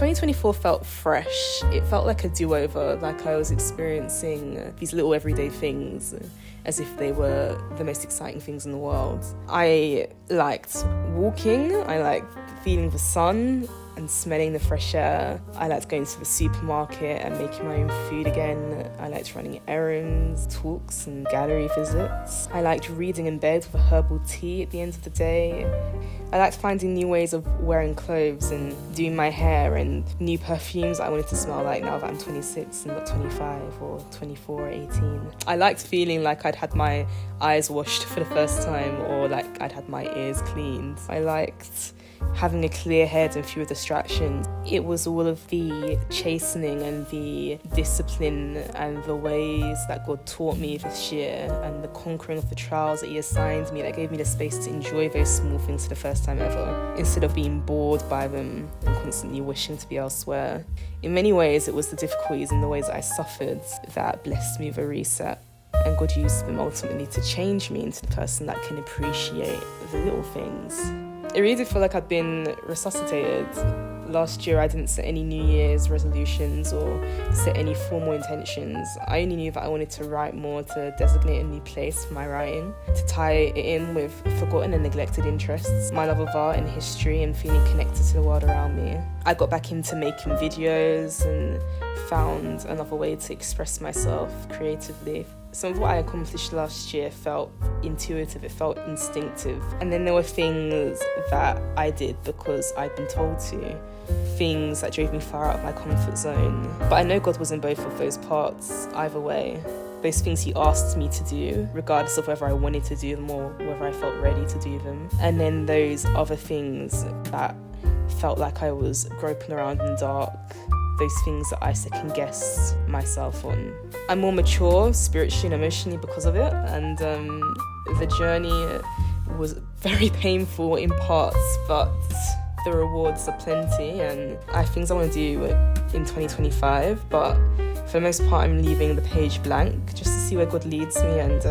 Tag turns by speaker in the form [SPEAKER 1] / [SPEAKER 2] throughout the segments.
[SPEAKER 1] 2024 felt fresh. It felt like a do-over, like I was experiencing these little everyday things as if they were the most exciting things in the world. I liked walking, I liked feeling the sun and smelling the fresh air. I liked going to the supermarket and making my own food again. I liked running errands, talks and gallery visits. I liked reading in bed with a herbal tea at the end of the day. I liked finding new ways of wearing clothes and doing my hair and new perfumes I wanted to smell like now that I'm 26 and not 25 or 24 or 18. I liked feeling like I'd had my eyes washed for the first time or like I'd had my ears cleaned. I liked having a clear head and fewer distractions. It was all of the chastening and the discipline and the ways that God taught me this year and the conquering of the trials that he assigned me that gave me the space to enjoy those small things for the first time ever, instead of being bored by them and constantly wishing to be elsewhere. In many ways, it was the difficulties and the ways that I suffered that blessed me with a reset. And God used them ultimately to change me into the person that can appreciate the little things. It really did feel like I'd been resuscitated. Last year I didn't set any New Year's resolutions or set any formal intentions. I only knew that I wanted to write more, to designate a new place for my writing, to tie it in with forgotten and neglected interests, my love of art and history and feeling connected to the world around me. I got back into making videos and found another way to express myself creatively. Some of what I accomplished last year felt intuitive, it felt instinctive. And then there were things that I did because I'd been told to, things that drove me far out of my comfort zone. But I know God was in both of those parts, either way. Those things he asked me to do, regardless of whether I wanted to do them or whether I felt ready to do them. And then those other things that felt like I was groping around in the dark, those things that I second guess myself on. I'm more mature spiritually and emotionally because of it, and the journey was very painful in parts, but the rewards are plenty and I have things I want to do in 2025, but for the most part I'm leaving the page blank just to see where God leads me, and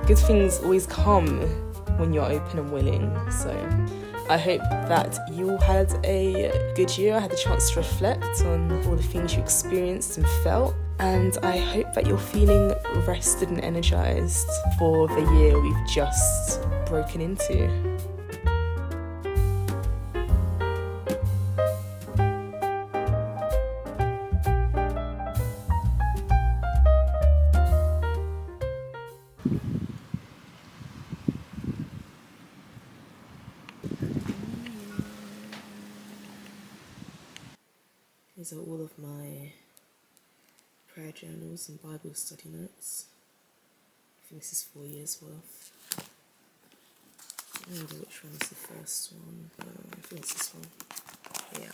[SPEAKER 1] good things always come when you're open and willing. So I hope that you all had a good year. I had the chance to reflect on all the things you experienced and felt. And I hope that you're feeling rested and energized for the year we've just broken into. These are all of my prayer journals and Bible study notes. I think this is 4 years worth. I don't remember which one is the first one. I think it's this one. Yeah.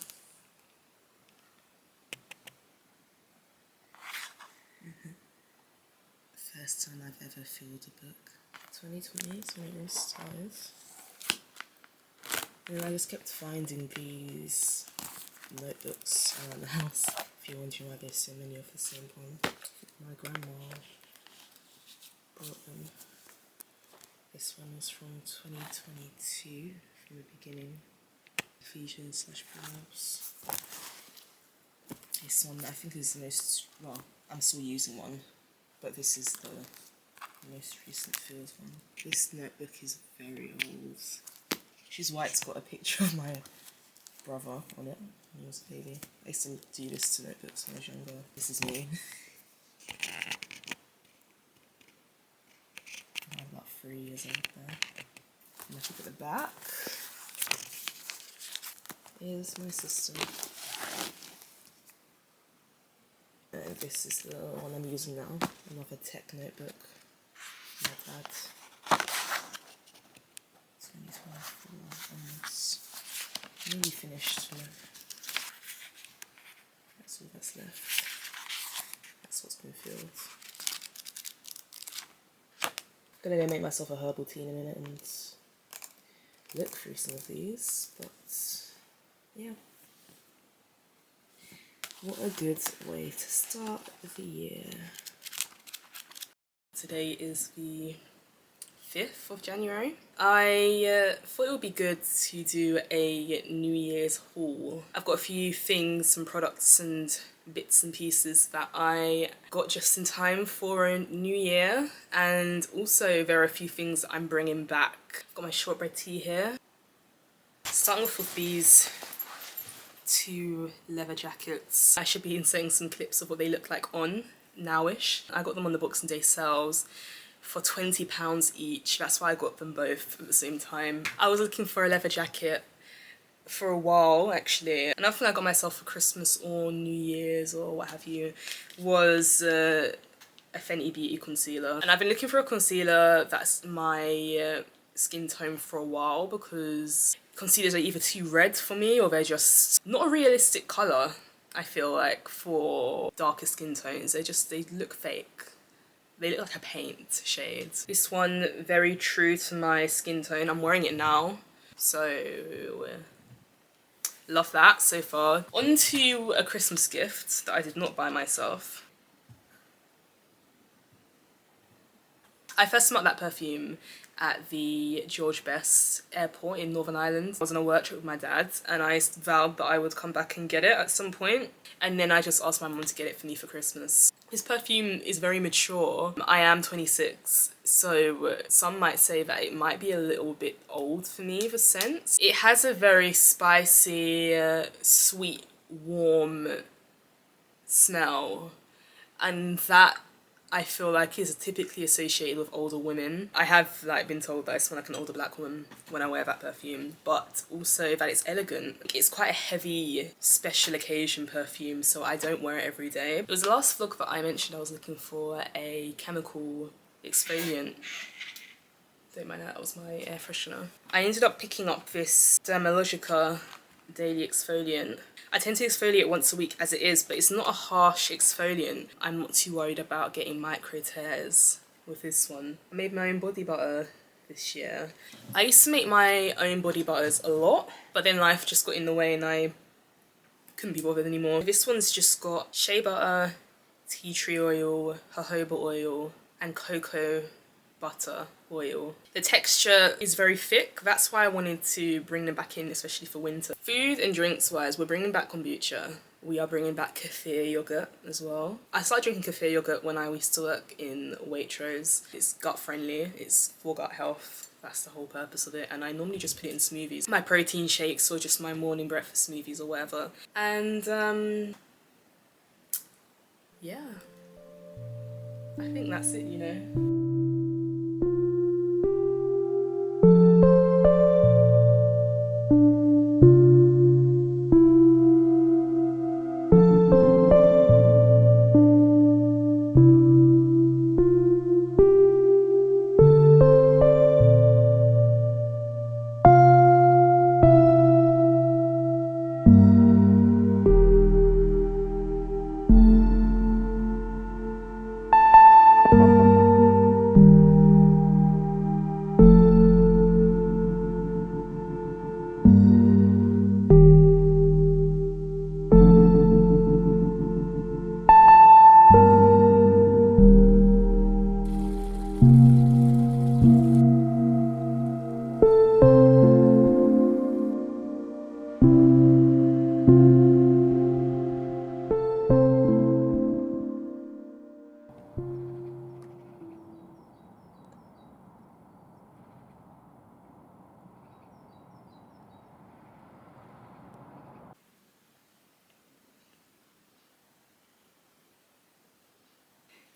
[SPEAKER 1] The first time I've ever filled a book. 2020 is when it all started. And I just kept finding these notebooks around the house. If you're wondering why there's so many of the same one. My grandma brought them. This one was from 2022, from the beginning. Ephesians/Proverbs. This one I think is the most, well, I'm still using one, but this is the most recent filled one. This notebook is very old. She's white's got a picture of my brother on it when he was a baby. I used to do this to notebooks when I was younger. This is me. I have about 3 years old there. And if you look at the back, is my sister. And this is the one I'm using now, another tech notebook. My dad. 2024, and it's nearly finished. That's all that's left. That's what's been filled. I'm gonna go make myself a herbal tea in a minute and look through some of these, but yeah. What a good way to start the year. Today is the 5th of January. I thought it would be good to do a New Year's haul. I've got a few things, some products and bits and pieces that I got just in time for a new year, and also there are a few things that I'm bringing back. I've got my shortbread tea here. Starting off with these 2 leather jackets. I should be inserting some clips of what they look like on nowish. I got them on the Boxing Day sales for £20 each. That's why I got them both at the same time. I was looking for a leather jacket for a while actually. Another thing I got myself for Christmas or New Year's or what have you was a Fenty Beauty concealer. And I've been looking for a concealer that's my skin tone for a while, because concealers are either too red for me or they're just not a realistic colour, I feel like, for darker skin tones. They look fake. They look like a paint shade. This one, very true to my skin tone. I'm wearing it now, so love that so far. On to a Christmas gift that I did not buy myself. I first smelled that perfume at the George Best airport in Northern Ireland. I was on a work trip with my dad and I vowed that I would come back and get it at some point, and then I just asked my mum to get it for me for Christmas. This perfume is very mature. I am 26, so some might say that it might be a little bit old for me, the scent. It has a very spicy, sweet, warm smell, and that I feel like is typically associated with older women. I have been told that I smell like an older black woman when I wear that perfume, but also that it's elegant. It's quite a heavy special occasion perfume, so I don't wear it every day. It was the last vlog that I mentioned I was looking for a chemical exfoliant. Don't mind that was my air freshener. I ended up picking up this Dermalogica daily exfoliant. I tend to exfoliate once a week as it is, but it's not a harsh exfoliant. I'm not too worried about getting micro tears with this one. I made my own body butter this year. I used to make my own body butters a lot, but then life just got in the way and I couldn't be bothered anymore. This one's just got shea butter, tea tree oil, jojoba oil, and cocoa butter oil. The texture is very thick. That's why I wanted to bring them back in, especially for winter. Food and drinks wise, we're bringing back kombucha. We are bringing back kefir yogurt as well. I started drinking kefir yogurt when I used to work in Waitrose. It's gut friendly, it's for gut health. That's the whole purpose of it, and I normally just put it in smoothies. My protein shakes or just my morning breakfast smoothies or whatever. And yeah, I think that's it, you know.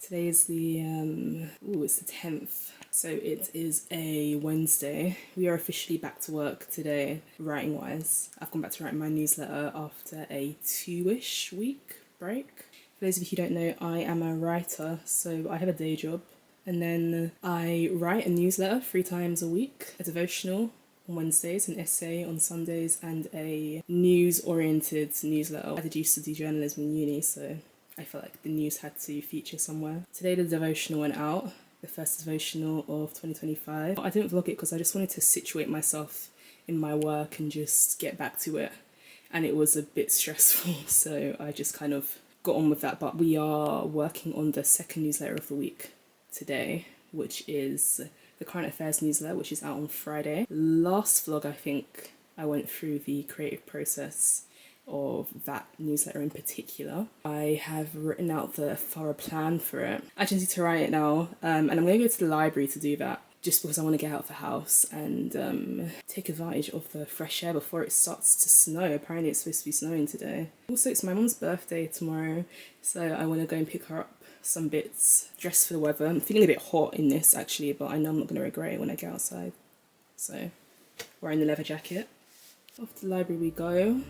[SPEAKER 1] Today is it's the 10th, so it is a Wednesday. We are officially back to work today, writing wise. I've gone back to writing my newsletter after a 2-ish week break. For those of you who don't know, I am a writer, so I have a day job, and then I write a newsletter 3 times a week, a devotional on Wednesdays, an essay on Sundays, and a news-oriented newsletter. I did used to do journalism in uni, so I felt like the news had to feature somewhere. Today the devotional went out, the first devotional of 2025. I didn't vlog it because I just wanted to situate myself in my work and just get back to it. And it was a bit stressful, so I just kind of got on with that. But we are working on the second newsletter of the week today, which is the current affairs newsletter, which is out on Friday. Last vlog, I think I went through the creative process of that newsletter in particular. I have written out the thorough plan for it. I just need to write it now, and I'm going to go to the library to do that, just because I want to get out of the house and take advantage of the fresh air before it starts to snow. Apparently it's supposed to be snowing today. Also, it's my mum's birthday tomorrow, so I want to go and pick her up some bits, dress for the weather. I'm feeling a bit hot in this actually, but I know I'm not going to regret it when I get outside. So, wearing the leather jacket. Off to the library we go.